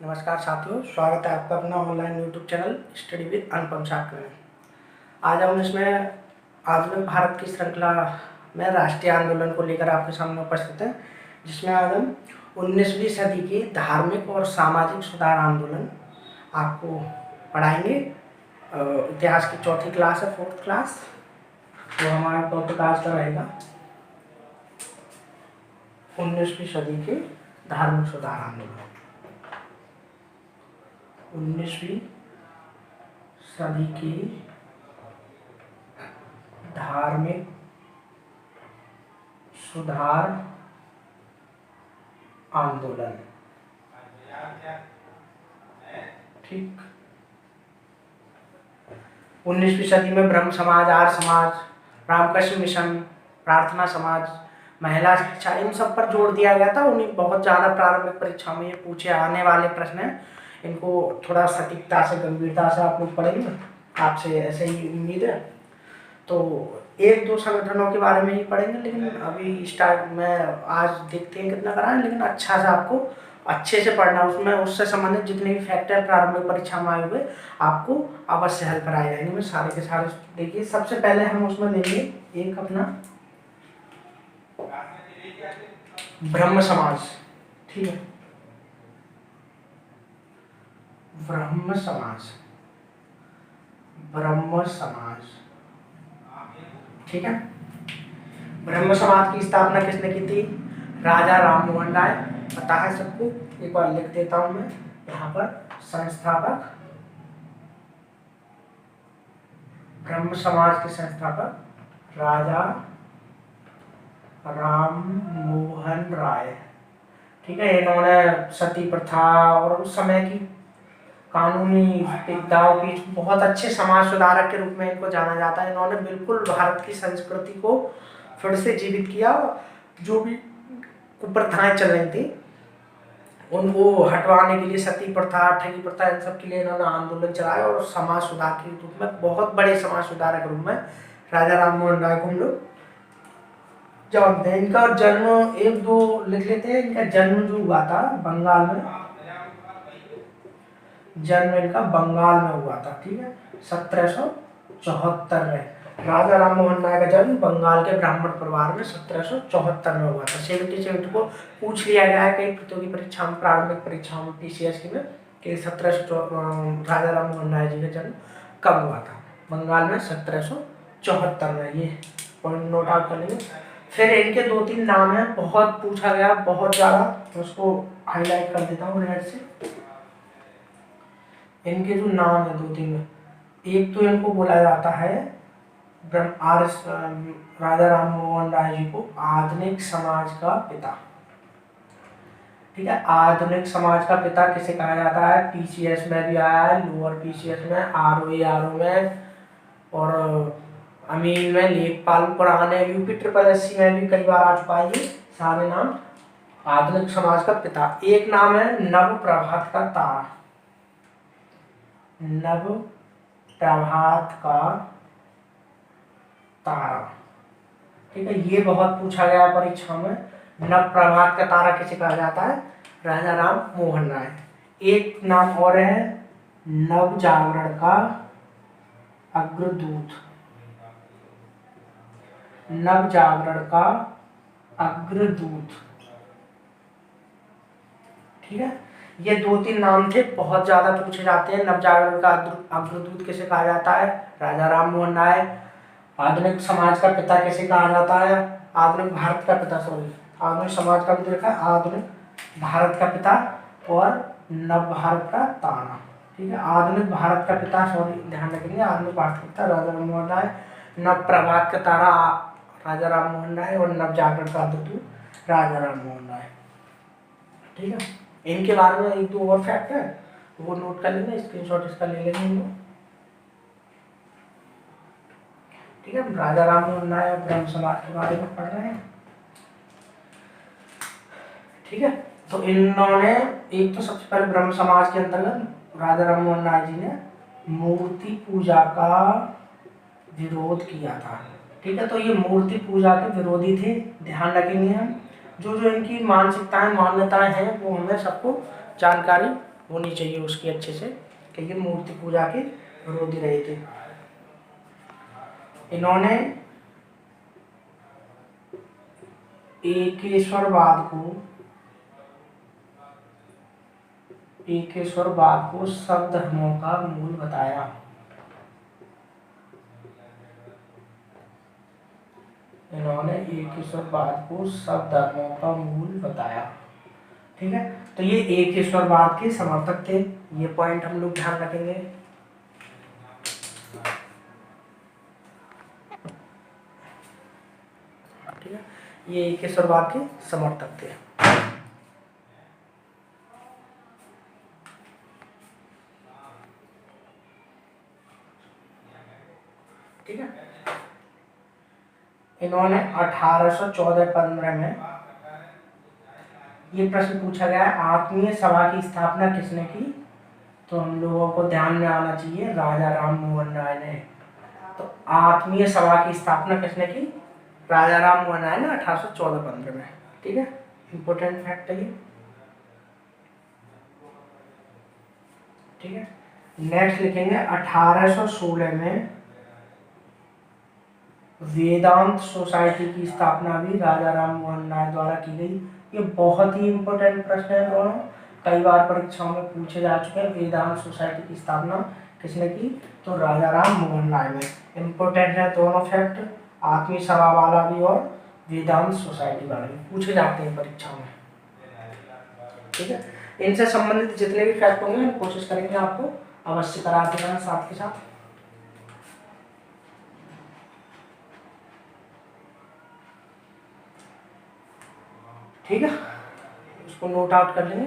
नमस्कार साथियों, स्वागत है आपका अपना online YouTube channel study with Anupam Sagar में। आज हम इसमें आधुनिक भारत की श्रृंखला में राष्ट्रीय आंदोलन को लेकर आपके सामने उपस्थित हैं, जिसमें आज हम 19वीं सदी की धार्मिक और सामाजिक सुधार आंदोलन आपको पढ़ाएंगे। इतिहास की चौथी क्लास है, 4th क्लास। तो हमारा टॉपिक आज का रहेगा 19वीं सदी के धार्मिक सुधार आंदोलन। 19वीं सदी की धार्मिक सुधार आंदोलन। ठीक। 19वीं सदी में ब्रह्म समाज, आर्य समाज, रामकृष्ण मिशन, प्रार्थना समाज, महिला शिक्षा, इन सब पर जोर दिया गया था। उन्हें बहुत ज़्यादा प्रारंभिक परीक्षा में ये पूछे आने वाले प्रश्न हैं। इनको थोड़ा सटीकता से, गंभीरता से आप लोग पढ़ेंगे, आपसे ऐसे ही उम्मीद है। तो एक दो संगठनों के बारे में ही पढ़ेंगे, लेकिन अभी स्टार्ट में आज देखते हैं कितना कराएं, लेकिन अच्छा से आपको अच्छे से पढ़ना। उसमें उससे संबंधित जितने भी फैक्टर प्रारंभिक परीक्षा में आए हुए आपको अवश्य हल कराए जाएंगे। मैं सारे के सारे देखिए, सबसे पहले हम उसमें लेंगे एक अपना ब्रह्म समाज। ठीक है, ब्रह्म समाज, ब्रह्म समाज। ठीक है, ब्रह्म समाज की स्थापना किसने की थी? राजा राम मोहन राय। पता है सबको, एक बार लिख देता हूं मैं यहाँ पर। संस्थापक, ब्रह्म समाज के संस्थापक राजा राम मोहन राय। ठीक है, इन्होंने सती प्रथा और उस समय की कानूनी दाव की बहुत अच्छे समाज सुधारक के रूप में इनको जाना जाता है। इन्होंने बिल्कुल भारत की संस्कृति को फिर से जीवित किया। जो भी कुप्रथाएं चल रही थी उनको हटवाने के लिए, सती प्रथा, ठगी प्रथा, इन सब के लिए इन्होंने आंदोलन चलाया और समाज सुधार के रूप में, बहुत बड़े समाज सुधारक के रूप में राजा राम मोहन राय को हम लोग जानते हैं। इनका जन्म एक दो लिख लेते हैं। इनका जन्म जो हुआ था बंगाल में, जन्म इनका बंगाल में हुआ था। ठीक है, 1774 में राजा राम मोहन राय का जन्म बंगाल के ब्राह्मण परिवार में 1774 में हुआ था। 77 को पूछ लिया गया है कई प्रतियोगी परीक्षा में, प्रारंभिक परीक्षाओं में, पीसीएस की में, कि राजा राम मोहन राय जी का जन्म कब हुआ था? बंगाल में 1774 में। ये पॉइंट नोट आउट कर लेंगे। फिर इनके 2-3 नाम है, बहुत पूछा गया, बहुत ज़्यादा। उसको हाईलाइट कर देता हूँ रेड से। इनके जो नाम है 2-3, एक तो इनको बोला जाता है राजा राम मोहन राय जी को आधुनिक समाज का पिता। ठीक है, आधुनिक समाज का पिता किसे कहा जाता है? पीसीएस में भी आया है, लोअर पीसीएस में, आरओ में, और अमीन में, लेखपाल पुराने यूपी SSC में भी कई बार आ चुका है ये सारे नाम। आधुनिक समाज का पिता। एक नाम है नव प्रभात का तारा। नव प्रभात का तारा। ठीक है, ये बहुत पूछा गया परीक्षा में। नव प्रभात का तारा किसे कहा जाता है? राजा राम मोहन राय। एक नाम और है नव जागरण का अग्रदूत। नव जागरण का अग्रदूत। ठीक है, ये 2-3 नाम थे, बहुत ज्यादा पूछे जाते हैं। नवजागरण का अग्रदूत किसे कहा जाता है? राजा राम मोहन राय। आधुनिक समाज का पिता किसे कहा जाता है? आधुनिक भारत का पिता, सॉरी, आधुनिक समाज का भी देखा, आधुनिक भारत का पिता, और नव भारत का तारा। ठीक है, आधुनिक भारत का पिता, सॉरी ध्यान रखेंगे, आधुनिक भारत का पिता राजा राम मोहन राय, नव प्रभात का तारा राजा राम मोहन राय, और नव जागरण का अग्रदूत राजा राम मोहन राय। ठीक है, इनके बारे में एक दो और फैक्ट है, वो नोट कर लेंगे, स्क्रीनशॉट इसका ले लेंगे हम लोग। ठीक है, राजा राम मोहन राय ब्रह्म समाज के बारे में पढ़ रहे हैं। ठीक है, तो इन्होंने एक तो सबसे पहले ब्रह्म समाज के अंतर्गत राजा राम मोहन राय जी ने मूर्ति पूजा का विरोध किया था। ठीक है, तो ये मूर्ति पूजा के विरोधी थे, ध्यान रखेंगे हम। जो जो इनकी मानसिकताएं, मान्यताएं हैं, वो हमें सबको जानकारी होनी चाहिए उसकी अच्छे से, क्योंकि मूर्ति पूजा के विरोधी रहे थे। इन्होंने एकेश्वरवाद को सब धर्मों का मूल बताया। इन्होंने एकेश्वरवाद को सब धर्मों का मूल बताया। ठीक है, तो ये एकेश्वरवाद के समर्थक थे, ये पॉइंट हम लोग ध्यान रखेंगे। ठीक है, ये एकेश्वरवाद के समर्थक थे। ठीक है, इन्होंने 1814-15 में ये प्रश्न पूछा गया है, आत्मीय सभा की स्थापना किसने की? तो हम लोगों को ध्यान में आना चाहिए, राजा राम मोहन राय ने। तो आत्मीय सभा की स्थापना किसने की? राजा राम मोहन राय ने 1814-15 में। ठीक है, इंपॉर्टेंट फैक्ट है ये। ठीक है, नेक्स्ट लिखेंगे 1816 में वेदांत सोसाइटी की स्थापना भी राजा राम मोहन राय द्वारा की गई। ये बहुत ही इंपॉर्टेंट प्रश्न है दोनों, कई बार परीक्षाओं में पूछे जा चुके हैं। वेदांत सोसाइटी की स्थापना किसने की? तो राजा राम मोहन राय ने। इंपॉर्टेंट है दोनों फैक्ट, आत्मीय सभा वाला भी और वेदांत सोसाइटी वाला भी पूछे जाते हैं परीक्षाओं में। ठीक है, इनसे संबंधित जितने भी फैक्ट होंगे हम कोशिश करेंगे आपको अवश्य करा देना साथ के साथ। ठीक है, उसको नोट आउट कर लेंगे।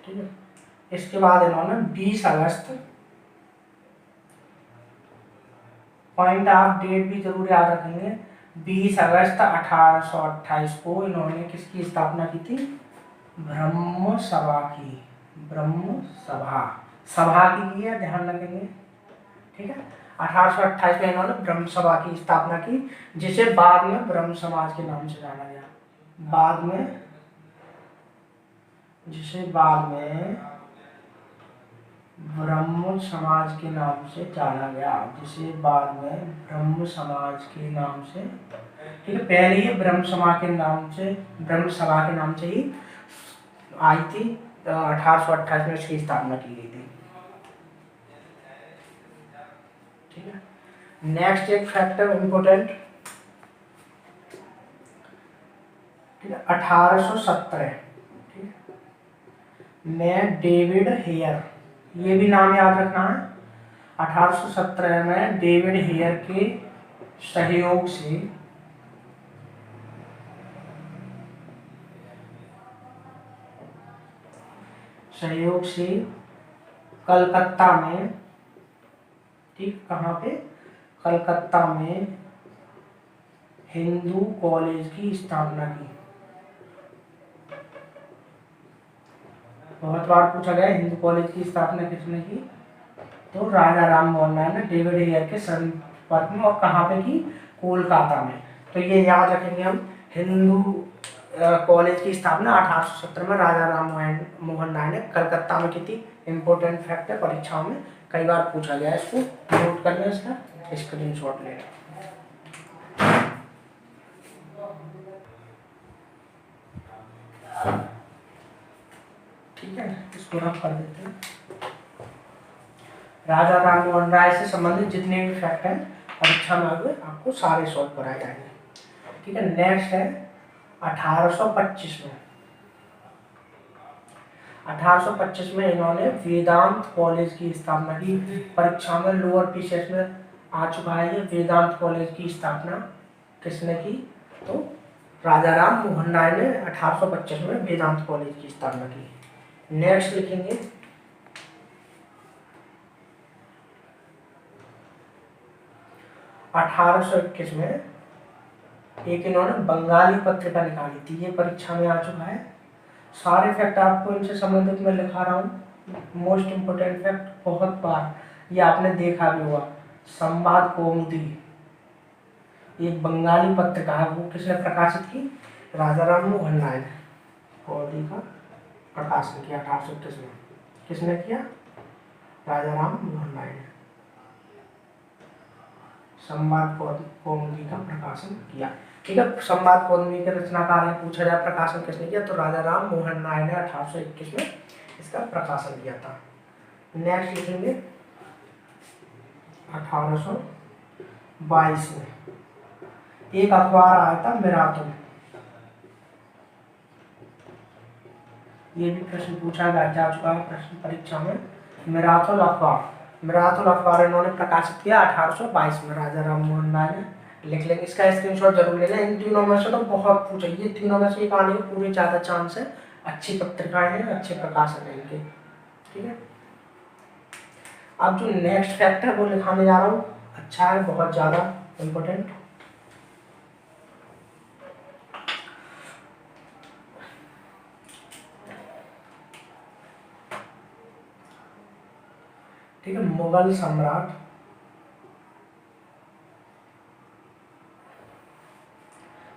ठीक है, इसके बाद इन्होंने 20 अगस्त, पॉइंट आप डेट भी जरूर याद रखेंगे, 20 अगस्त 1828 को इन्होंने किसकी स्थापना की थी? ब्रह्म सभा की। ब्रह्म सभा, सभा की है, ध्यान रखेंगे। ठीक है, 1828 में इन्होंने ब्रह्म सभा की स्थापना की, जिसे बाद में ब्रह्म समाज के नाम से जाना गया। बाद में जिसे बाद में ब्रह्म समाज के नाम से जाना गया, जिसे बाद में ब्रह्म समाज के नाम से। ठीक है, पहले ये ब्रह्म समाज के नाम से, ब्रह्म सभा के नाम से ही आई थी। 1828 में इसकी स्थापना की गई थी। ठीक है, नेक्स्ट एक फैक्टर इंपोर्टेंट। ठीक है, 1817 में डेविड हेयर, ये भी नाम याद रखना है। 1817 में डेविड हेयर के सहयोग से कलकत्ता में, ठीक कहाँ पे? कलकत्ता में हिंदू कॉलेज की स्थापना की। बहुत बार पूछा गया हिंदू कॉलेज की स्थापना किसने की? तो राजा राम मोहन राय ने डेविड हेयर के संपर्क में, और कहाँ पे की? कोलकाता में। तो ये याद रखेंगे हम, हिंदू कॉलेज की स्थापना 1817 में राजा राम मोहन राय ने कलकत्ता में की थी। इंपॉर्टेंट फैक्ट है, परीक्षाओं में कई बार पूछा गया है, इसको नोट कर लें, इसका स्क्रीनशॉट ले लें। ठीक है, इसको रफ कर देते हैं। राजा राम मोहन राय से संबंधित जितने भी फैक्ट हैं परीक्षा में आगे आपको सारे सॉल्व कराए जाएंगे। ठीक है, नेक्स्ट है 1825 में। 1825 में इन्होंने वेदांत कॉलेज की स्थापना की। परीक्षा में लोअर पीसीएस में आ चुका है ये, वेदांत कॉलेज की स्थापना किसने की? तो राजा राम मोहन राय ने 1825 में वेदांत कॉलेज की स्थापना की। नेक्स्ट लिखेंगे 1821 में एक इन्होंने बंगाली पत्रिका निकाली थी, ये परीक्षा में आ चुका है। सारे फैक्ट आपको इनसे संबंधित मैं लिखा रहा हूँ, मोस्ट इम्पोर्टेंट फैक्ट, बहुत बार ये आपने देखा भी होगा। संवाद कौमुदी एक बंगाली पत्रिका है, वो किसने प्रकाशित की? राजा राम मोहन राय ने कौमुदी का प्रकाशन किया 1821 में। किसने किया? राजा राम मोहन राय ने संवाद कौमुदी का प्रकाशन किया। ठीक है, संवाद कौमुदी के रचनाकार है, पूछा जाए प्रकाशन किसने किया तो राजा राम मोहन राय ने 1821 में इसका प्रकाशन किया था। नेक्स्ट लिखेंगे 1822 में एक अखबार आया था मिरातुल। ये भी प्रश्न पूछा गया, जा चुका है प्रश्न परीक्षा में। मिरातुल अखबार इन्होंने प्रकाशित किया 1822 में, राजा राम मोहन राय ने। लिख लेंगे, इसका स्क्रीनशॉट जरूर ले लें। इन तीनों में से तो बहुत पूछे, ये तीनों में से एक आने के पूरे ज्यादा चांस है। अच्छी पत्रिकाएं हैं, अच्छे प्रकाशन है इनके। ठीक है, अब जो नेक्स्ट फैक्ट है वो लिखाने जा रहा हूँ, अच्छा है, बहुत ज्यादा इम्पोर्टेंट। ठीक है, मुगल सम्राट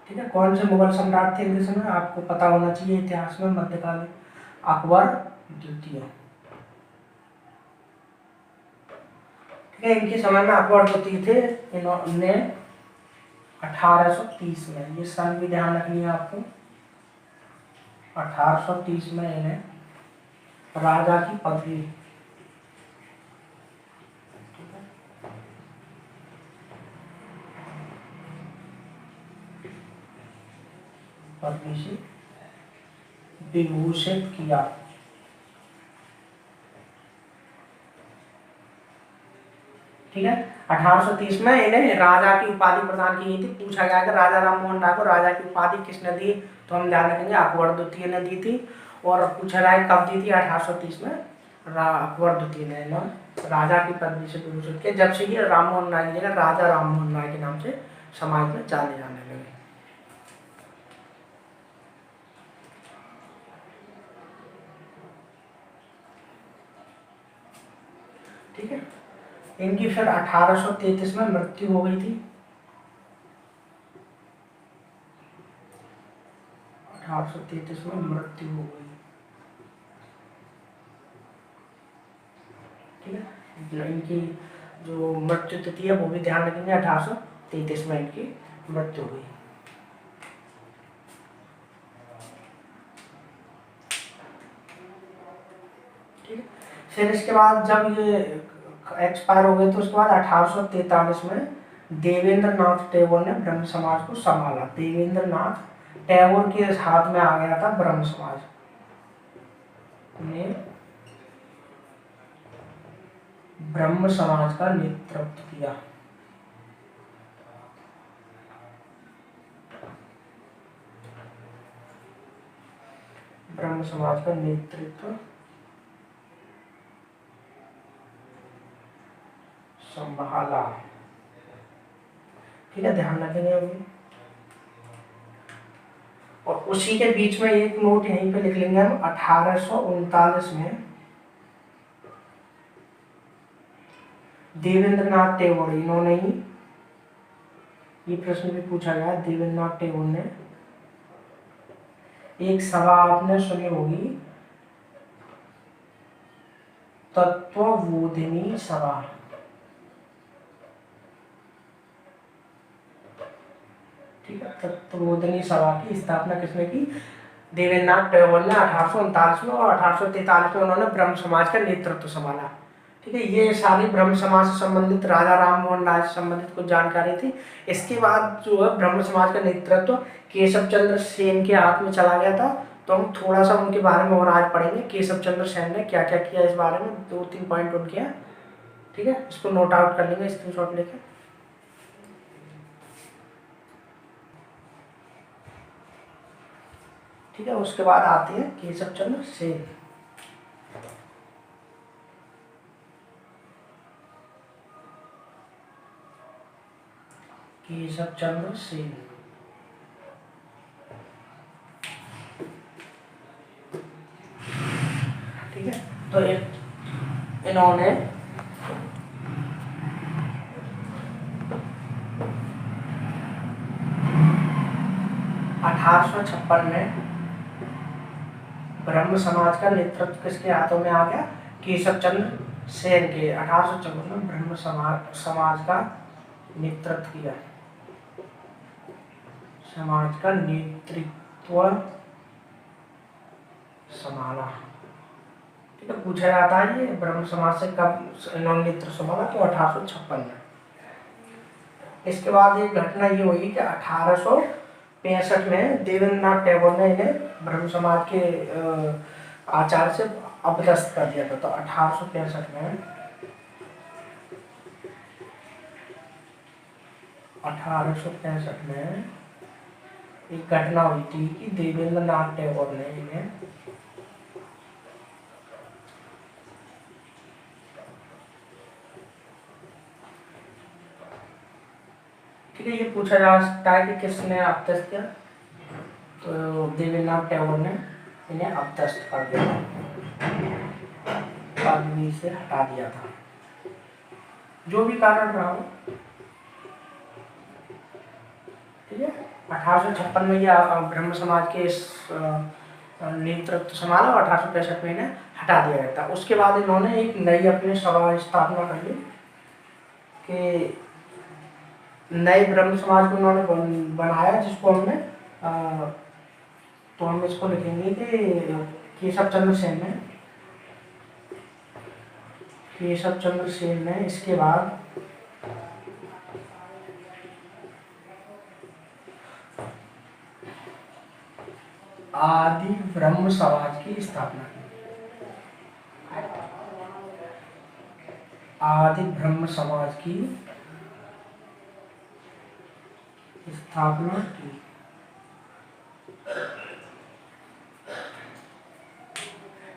ठीक है, कौन से मुगल सम्राट थे इनके समय? आपको पता होना चाहिए इतिहास में, मध्यकाल में अकबर द्वितीय। ठीक है, इनके समय में अकबर द्वितीय थे। इन्होंने 1830 में, ये साल भी ध्यान रखनी है आपको, 1830 में इन्हें राजा की पदवी से विभूषित किया। ठीक है, 1830 में इन्हें राजा की उपाधि प्रदान की गई थी। पूछा गया कि राजा राम मोहन राय को राजा की उपाधि किसने दी, तो हम ध्यान रखेंगे अकबर द्वितीय ने दी थी। और पूछा गया कब दी थी? 1830 में अकबर द्वितीय ने राजा की पदवी से विभूषित किया, जब से ये राम मोहन राय की जगह राजा राम मोहन राय के नाम से समाज में जाने जाने लगे। ठीक है, इनकी फिर 1833 में मृत्यु हो गई थी। 1833 में मृत्यु हो गई। ठीक है, इनकी जो मृत्यु तिथि है वो भी ध्यान रखेंगे, 1833 में इनकी मृत्यु हुई। ठीक है, फिर इसके बाद जब ये एक्सपायर हो गए तो उसके बाद 1843 में देवेंद्र नाथ टैगोर ने ब्रह्म समाज को संभाला। देवेंद्र नाथ टैगोर के हाथ में आ गया था ब्रह्म समाज ने ब्रह्म समाज का नेतृत्व किया। ब्रह्म समाज का नेतृत्व संभाला। ठीक है, ध्यान रखेंगे अभी। और उसी के बीच में एक नोट यहीं पे लिख लेंगे हम, 1839 में देवेंद्रनाथ टैगोर, इन्होंने ही, ये प्रश्न भी पूछा गया, देवेंद्रनाथ टैगोर ने एक सभा आपने सुनी होगी, तत्वबोधिनी सभा। ठीक है, तत्वबोधिनी सभा की स्थापना किसने की? देवेंद्रनाथ टैगोर ने 1839 में। और 1843 में उन्होंने ब्रह्म समाज का नेतृत्व संभाला। ठीक है, ये सारी ब्रह्म समाज से संबंधित, राजा राम मोहन राय से संबंधित कुछ जानकारी थी। इसके बाद जो है ब्रह्म समाज का नेतृत्व केशव चंद्र सेन के हाथ में चला गया था। तो हम थोड़ा सा उनके बारे में और आज पढ़ेंगे, केशव चंद्र सेन ने क्या क्या किया इस बारे में, 2-3 पॉइंट उनके हैं। ठीक है, इसको नोट आउट कर लेंगे स्क्रीनशॉट लेके। ठीक है, उसके बाद आते हैं केशव चंद्र सेन। केशव चंद्र सेन ठीक है, तो इन्होंने 1856 में ब्रह्म समाज का नेतृत्व किसके हाथों में आ गया? केशव चंद्र सेन के। 1856 में ब्रह्म समाज का नेतृत्व किया, समाज का नेतृत्व संभाला। ठीक है, पूछा जाता है ये ब्रह्म समाज से कब इन्होंने नेतृत्व संभाला? तो 1856 में। इसके बाद एक घटना ये हुई कि 1865 में देवेंद्रनाथ टैगोर ने इन्हें ब्रह्म समाज के आचार्य से अपदस्थ कर दिया था। तो 1865 में 1865 में एक घटना हुई थी कि देवेंद्रनाथ टैगोर ने इन्हें ठीक है, ये पूछा जा सकता है कि किसने अपदस्थ किया? तो देवेंद्रनाथ टैगोर ने इन्हें अपदस्थ कर दिया, पदवी से हटा दिया था, जो भी कारण रहा हो। ठीक है, 1856 में ये ब्रह्म समाज के नेतृत्व संभाला और 1865 में इन्हें हटा दिया गया था। उसके बाद इन्होंने एक नई अपनी सभा स्थापना कर ली कि नए ब्रह्म समाज को उन्होंने बनाया, जिसको हमने तो हम इसको लिखेंगे कि केशव चंद्र सेन ने, केशव चंद्र सेन ने इसके बाद आदि ब्रह्म समाज की स्थापना की। आदि ब्रह्म समाज की स्थापना की।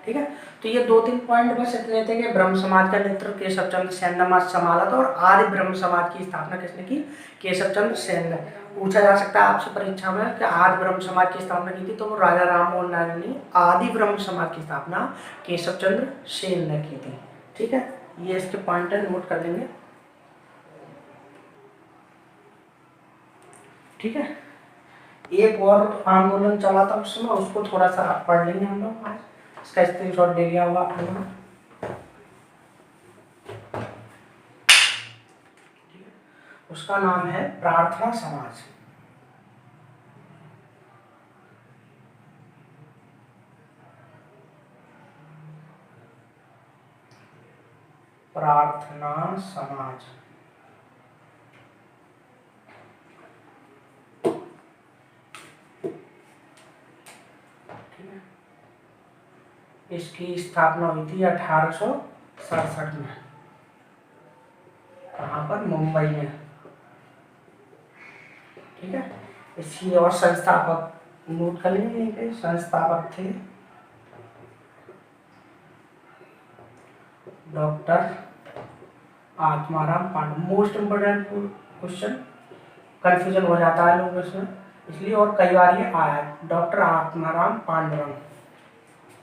ठीक है, तो ये 2-3 पॉइंट बस इतने थे कि ब्रह्म समाज का नेतृत्व केशव चंद्र सेन ने संभाला था और आर्य ब्रह्म समाज की स्थापना किसने की? केशव चंद्र सेन ने। पूछा जा सकता है आपसे परीक्षा में कि आर्य ब्रह्म समाज की स्थापना की थी, तो वो राजा राम मोहन नायडू ने आदि ब्रह्म समाज की स्थापना केशव चंद्र सेन ने की थी। ठीक है, ये इसके पॉइंट नोट कर लेंगे। ठीक है, एक और आंदोलन चला था उस समय, उसको थोड़ा सा पढ़ लेंगे हम लोग आज। इसका स्क्रीनशॉट ले लिया होगा आप लोगों ने। उसका नाम है प्रार्थना समाज। प्रार्थना समाज। इसकी स्थापना हुई थी 1867 में। कहाँ पर? मुंबई में। ठीक है, इसकी और संस्थापक नोट कर लेंगे यहीं पे। संस्थापक थे doctor Atmaram Pandurang. Most important question, confusion हो जाता है लोगों इसमें, इसलिए और कई बार ये आया है, डॉक्टर आत्माराम पांडुरंग।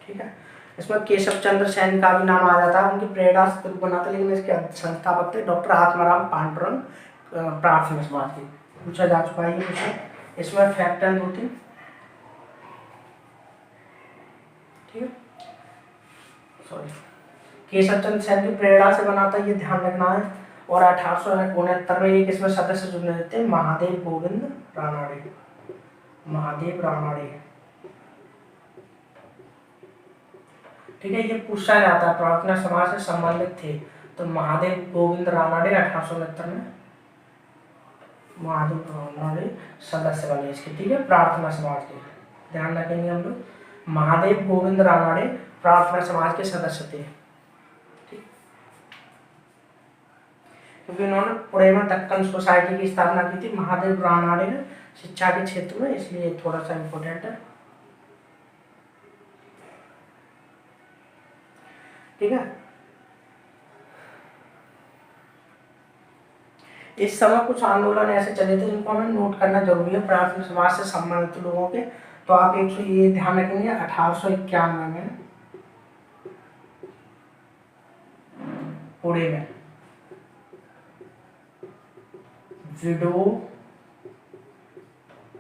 ठीक है, इसमें केशव चंद्र सेन का भी नाम आ जाता है, उनकी प्रेरणा से बना था, लेकिन इसके संस्थापक थे डॉक्टर आत्माराम पांडुरंग प्रार्थना समाज के। पूछा जा चुका है ये क्वेश्चन। इसमें फैक्ट एंड 2-3। ठीक है, सॉरी, केशव चंद्र सेन की प्रेरणा से बना था, ये ध्यान रखना है। और 1869 में एक इसमें सदस्य चुने थे महादेव गोविंद रानड़े। महादेव रानड़े। ठीक है, ये पूछा जाता है प्रार्थना समाज से संबंधित थे, तो महादेव गोविंद रानड़े 1869 में महादेव रानड़े सदस्य बने इसके। ठीक है, प्रार्थना समाज के, ध्यान रखेंगे हम लोग। महादेव गोविंद रानड़े प्रार्थना समाज के सदस्य थे। ठीक, क्योंकि उन्होंने पुणे में दक्कन सोसाइटी की स्थापना की थी महादेव रानड़े ने शिक्षा के क्षेत्र में, इसलिए थोड़ा सा इम्पोर्टेंट है। ठीक है, इस समय कुछ आंदोलन ऐसे चले थे जिनको हमें नोट करना जरूरी है प्रार्थना समाज से संबंधित लोगों के। तो आप ये ध्यान रखेंगे 1891 में पुणे में विडो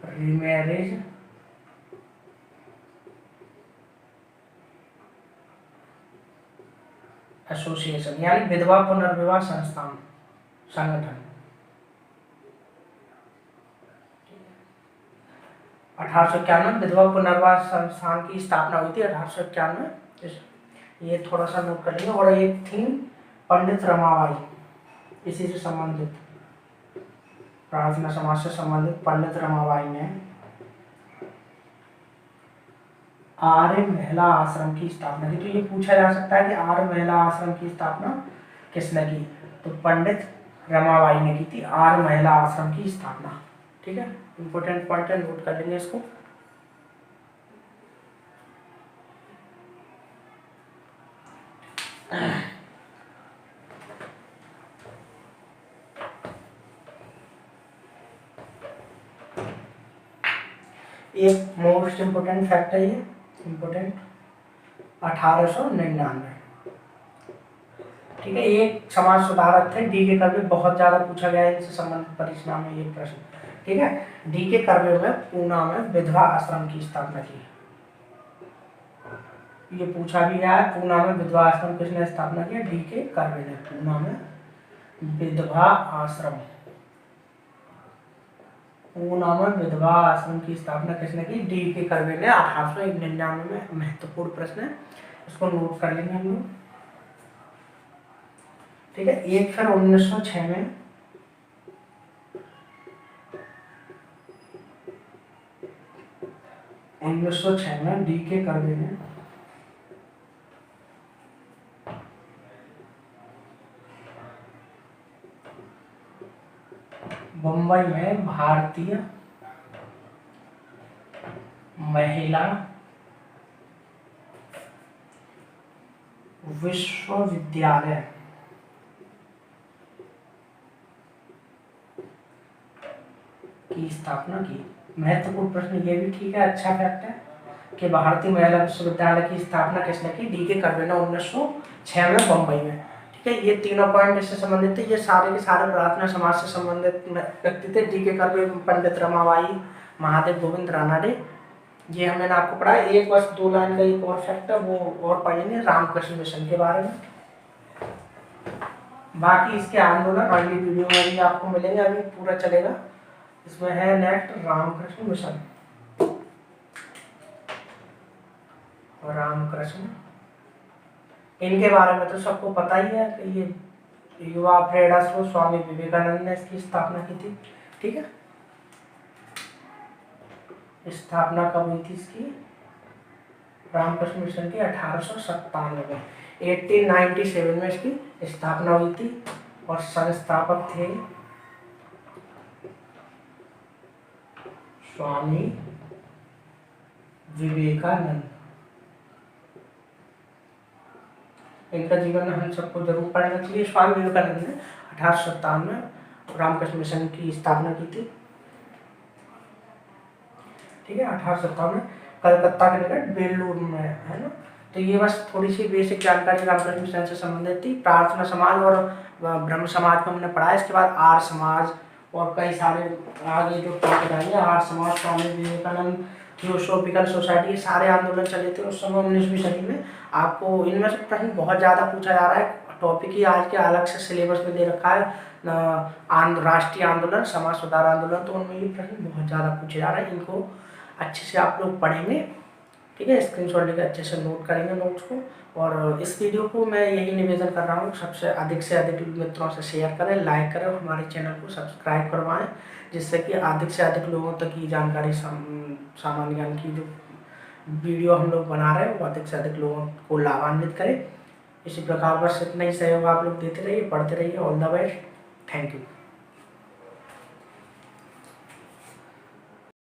रीमैरिज एसोसिएशन यानी विधवा पुनर्विवाह संस्थान संगठन। 1891 विधवा पुनर्विवाह संस्थान की स्थापना हुई थी 1891। ये थोड़ा सा नोट कर लेंगे। और एक थी पंडित रमाबाई, इसी से संबंधित, प्रार्थना समाज से संबंधित पंडित रमाबाई ने आर्य महिला आश्रम की स्थापना की। तो ये पूछा जा सकता है कि आर्य महिला आश्रम की स्थापना किसने की? तो पंडित रमाबाई ने की थी आर्य महिला आश्रम की स्थापना। ठीक है, इंपॉर्टेंट पॉइंट है, नोट कर लेंगे इसको। एक मोस्ट इम्पोर्टेंट फैक्ट है ये, इम्पोर्टेंट, 1899। ठीक है, एक समाज सुधारक थे डी के कर्वे, बहुत ज्यादा पूछा गया है इनसे संबंधित परीक्षा में ये प्रश्न। ठीक है, डी के कर्वे में पूना में विधवा आश्रम की स्थापना की। ये पूछा भी गया है, पूना में विधवा आश्रम किसने स्थापना किया? डी के कर्वे ने। पूना में विधवा आश्रम, पूना में विधवा आश्रम की स्थापना किसने की? डी के कर्वे ने 1899 में। महत्वपूर्ण प्रश्न है, इसको नोट कर लेंगे हम लोग। ठीक है, एक फिर 1906 में डी के कर्वे ने मुंबई में भारतीय महिला विश्वविद्यालय की स्थापना की। महत्वपूर्ण प्रश्न ये भी ठीक है, अच्छा फैक्ट है कि भारतीय महिला विश्वविद्यालय की स्थापना किसने की? डी के कर्वे ने 1906 में मुंबई में। ठीक है, ये तीनों पॉइंट इससे संबंधित थे। ये सारे के सारे प्रार्थना समाज से संबंधित व्यक्ति थे। डी के कर्वे, पंडित रमाबाई, महादेव गोविंद रानाडे, ये हमने आपको पढ़ा। एक बस 2 लाइन का एक और फैक्ट है, वो और पढ़ेंगे रामकृष्ण मिशन के बारे में। बाकी इसके आंदोलन अगली वीडियो में भी आपको मिलेंगे, अभी पूरा चलेगा। इसमें है नेक्स्ट रामकृष्ण मिशन। रामकृष्ण, इनके बारे में तो सबको पता ही है कि ये युवा प्रेरणा स्रोत स्वामी विवेकानंद ने इसकी स्थापना की थी। ठीक है, स्थापना कब हुई थी इसकी? रामकृष्ण मिशन की 1897 में, 1897 में इसकी स्थापना हुई थी। और संस्थापक थे स्वामी विवेकानंद। इनका जीवन हम सबको जरूर पढ़ना चाहिए। स्वामी विवेकानंद ने 1857 में रामकृष्ण मिशन की स्थापना की थी। ठीक है, 1857 में कलकत्ता के निकट बेलूर में, है ना। तो ये बस थोड़ी सी बेसिक जानकारी रामकृष्ण मिशन से संबंधित थी। प्रार्थना समाज और ब्रह्म समाज को हमने पढ़ा। इसके बाद आर्य समाज और कई सारे आगे जो टॉपिक आएंगे, आर्य समाज, स्वामी विवेकानंद, थियोसॉफिकल सोसाइटी, सारे आंदोलन चले थे उस समय 19वीं सदी में। आपको इनमें से प्रश्न बहुत ज़्यादा पूछा जा रहा है। टॉपिक ही आज के अलग से सिलेबस में दे रखा है, राष्ट्रीय आंदोलन, समाज सुधार आंदोलन, तो उनमें ये प्रश्न बहुत ज़्यादा पूछे जा रहे हैं। इनको अच्छे से आप लोग पढ़ेंगे। ठीक है, स्क्रीनशॉट लेकर अच्छे से नोट करेंगे नोट्स को। और इस वीडियो को मैं यही निवेदन कर रहा हूँ, सबसे अधिक मित्रों से शेयर करें, लाइक करें और हमारे चैनल को सब्सक्राइब करवाएं, जिससे कि अधिक से अधिक लोगों तक ये जानकारी, सामान्य ज्ञान की जो वीडियो हम लोग बना रहे हैं वो अधिक से अधिक लोगों को लाभान्वित करें। इसी प्रकार बस इतना ही सहयोग आप लोग देते रहिए, पढ़ते रहिए। All the best, thank you.